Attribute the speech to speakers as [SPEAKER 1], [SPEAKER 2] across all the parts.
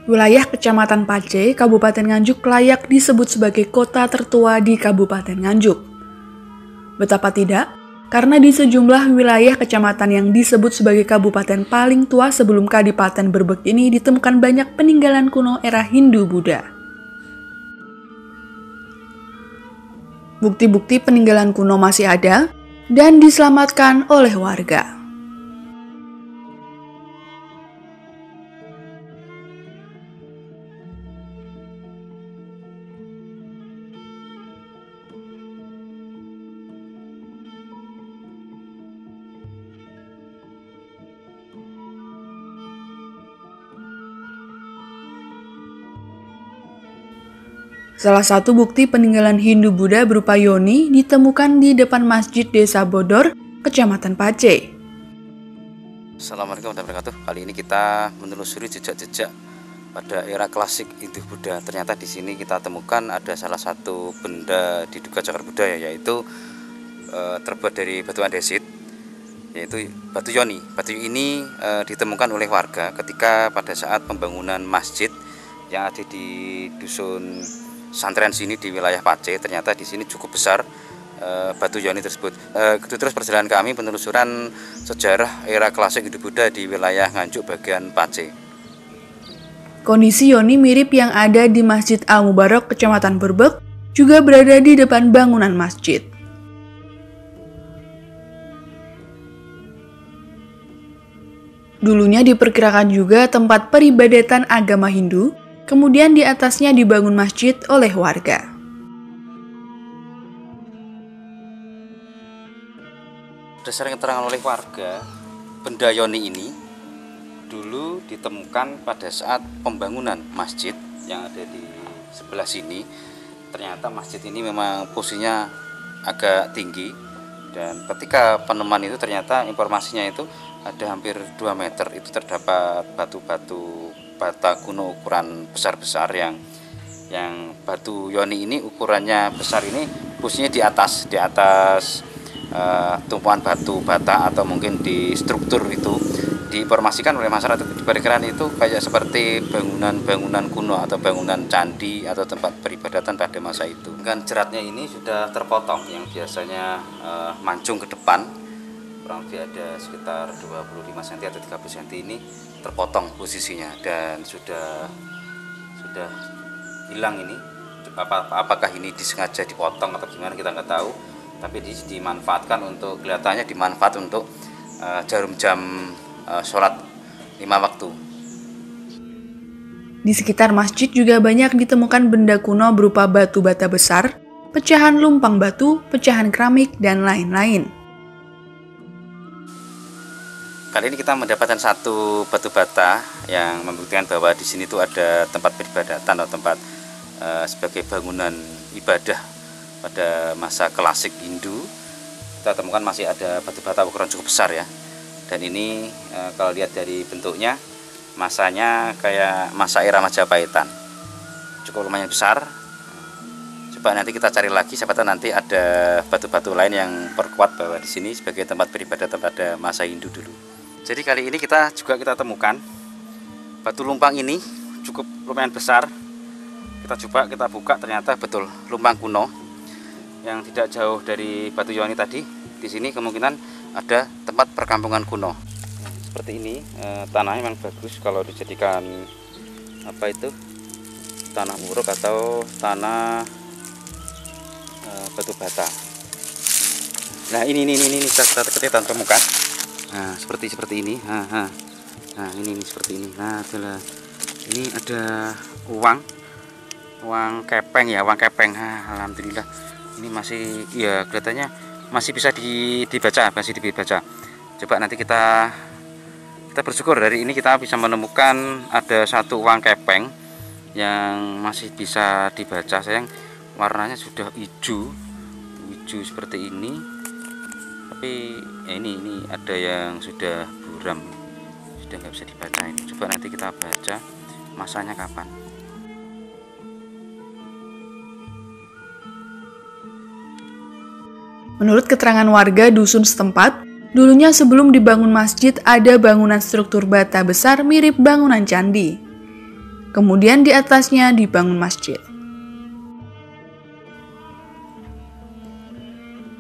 [SPEAKER 1] Wilayah Kecamatan Pace, Kabupaten Nganjuk layak disebut sebagai kota tertua di Kabupaten Nganjuk. Betapa tidak? Karena di sejumlah wilayah kecamatan yang disebut sebagai kabupaten paling tua sebelum Kadipaten Brebek ini ditemukan banyak peninggalan kuno era Hindu-Buddha. Bukti-bukti peninggalan kuno masih ada dan diselamatkan oleh warga. Salah satu bukti peninggalan Hindu-Buddha berupa yoni ditemukan di depan Masjid Desa Bodor, Kecamatan Pace.
[SPEAKER 2] Assalamualaikum warahmatullahi wabarakatuh. Kali ini kita menelusuri jejak-jejak pada era klasik Hindu-Buddha. Ternyata di sini kita temukan ada salah satu benda diduga cagar budaya, yaitu terbuat dari batu andesit, yaitu batu yoni. Batu ini ditemukan oleh warga ketika pada saat pembangunan masjid yang ada di dusun Santren sini di wilayah Pace. Ternyata di sini cukup besar batu yoni tersebut. Terus perjalanan kami penelusuran sejarah era klasik Hindu-Buddha di wilayah Nganjuk bagian Pace.
[SPEAKER 1] Kondisi yoni mirip yang ada di Masjid Al-Mubarak Kecamatan Brebek juga berada di depan bangunan masjid. Dulunya diperkirakan juga tempat peribadatan agama Hindu. Kemudian di atasnya dibangun masjid oleh warga.
[SPEAKER 2] Berdasarkan keterangan oleh warga, benda yoni ini dulu ditemukan pada saat pembangunan masjid yang ada di sebelah sini. Ternyata masjid ini memang posisinya agak tinggi, dan ketika penemuan itu ternyata informasinya itu ada hampir 2 meter. Itu terdapat batu-batu bata kuno ukuran besar-besar yang batu yoni ini ukurannya besar ini posisinya di atas tumpuan batu bata, atau mungkin di struktur itu diinformasikan oleh masyarakat. Diperkirakan itu kayak seperti bangunan-bangunan kuno atau bangunan candi atau tempat peribadatan pada masa itu. Kan jeratnya ini sudah terpotong, yang biasanya mancung ke depan kurang lebih ada sekitar 25 cm atau 30 cm ini terpotong posisinya, dan sudah hilang ini. Apakah ini disengaja dipotong atau gimana kita nggak tahu, tapi dimanfaatkan untuk, kelihatannya dimanfaat untuk jarum jam sholat 5 waktu.
[SPEAKER 1] Di sekitar masjid juga banyak ditemukan benda kuno berupa batu bata besar, pecahan lumpang batu, pecahan keramik, dan lain-lain.
[SPEAKER 2] Kali ini kita mendapatkan satu batu bata yang membuktikan bahwa di sini tuh ada tempat peribadatan atau tempat sebagai bangunan ibadah pada masa klasik Hindu. Kita temukan masih ada batu bata ukuran cukup besar ya. Dan ini kalau lihat dari bentuknya, masanya kayak masa era Majapahitan, cukup lumayan besar. Coba nanti kita cari lagi, siapa tahu nanti ada batu-batu lain yang perkuat bahwa di sini sebagai tempat peribadatan pada masa Hindu dulu. Jadi kali ini kita temukan batu lumpang ini cukup lumayan besar. Kita buka, ternyata betul lumpang kuno yang tidak jauh dari batu yoni tadi. Di sini kemungkinan ada tempat perkampungan kuno. Seperti ini, tanahnya memang bagus kalau dijadikan tanah muruk atau tanah batu bata. Nah ini kita temukan. Nah seperti ini. Nah ini seperti ini. Nah ini ada uang kepeng ya, uang kepeng. Alhamdulillah ini masih ya kelihatannya masih bisa dibaca. Coba nanti kita bersyukur dari ini kita bisa menemukan ada satu uang kepeng yang masih bisa dibaca. Sayang warnanya sudah hijau seperti ini, tapi ya ini ada yang sudah buram, sudah nggak bisa dibaca ini. Coba nanti kita baca masanya kapan.
[SPEAKER 1] Menurut keterangan warga dusun setempat, dulunya sebelum dibangun masjid ada bangunan struktur bata besar mirip bangunan candi. Kemudian di atasnya dibangun masjid.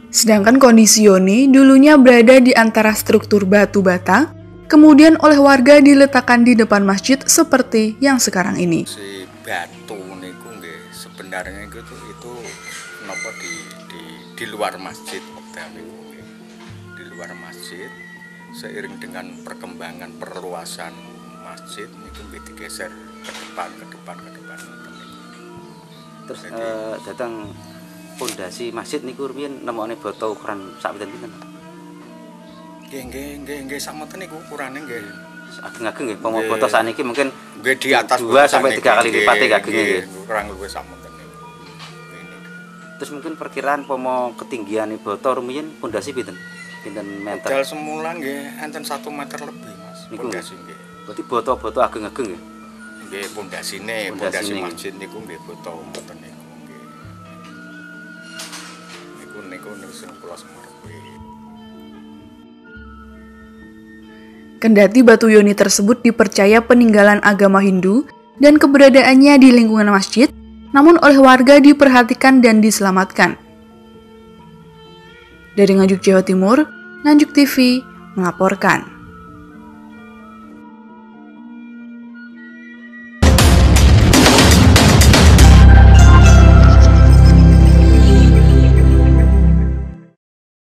[SPEAKER 1] Sedangkan kondisi Yoni dulunya berada di antara struktur batu bata, kemudian oleh warga diletakkan di depan masjid seperti yang sekarang ini.
[SPEAKER 3] Si batu niku nggih sebenarnya itu napa di luar masjid wekdal niku nggih. Di luar masjid seiring dengan perkembangan perluasan masjid niku nggih digeser ke depan.
[SPEAKER 2] Terus datang pondasi masjid niku rumiyin nemokne bata ukuran sak pinten-pinten?
[SPEAKER 3] Nggih samonten niku ukurane nggih.
[SPEAKER 2] Ageng-ageng nggih, pomo bata sakniki mungkin
[SPEAKER 3] nggih di atas
[SPEAKER 2] 2 sampai 3 kali lipat agengnya nggih.
[SPEAKER 3] Kurang luwih samonten niku.
[SPEAKER 2] Terus mungkin perkiraan pomo ketinggian bata rumiyin pondasi pinten? Pinten meter?
[SPEAKER 3] Modal semula nggih enten 1 meter lebih Mas. Pondasi nggih.
[SPEAKER 2] Berarti bata-bata ageng-ageng nggih.
[SPEAKER 3] Nggih pondasine masjid niku nggih bata ngoten niku. Niku sing kula semerpi.
[SPEAKER 1] Kendati batu Yoni tersebut dipercaya peninggalan agama Hindu dan keberadaannya di lingkungan masjid, namun oleh warga diperhatikan dan diselamatkan. Dari Nganjuk, Jawa Timur, Nganjuk TV melaporkan.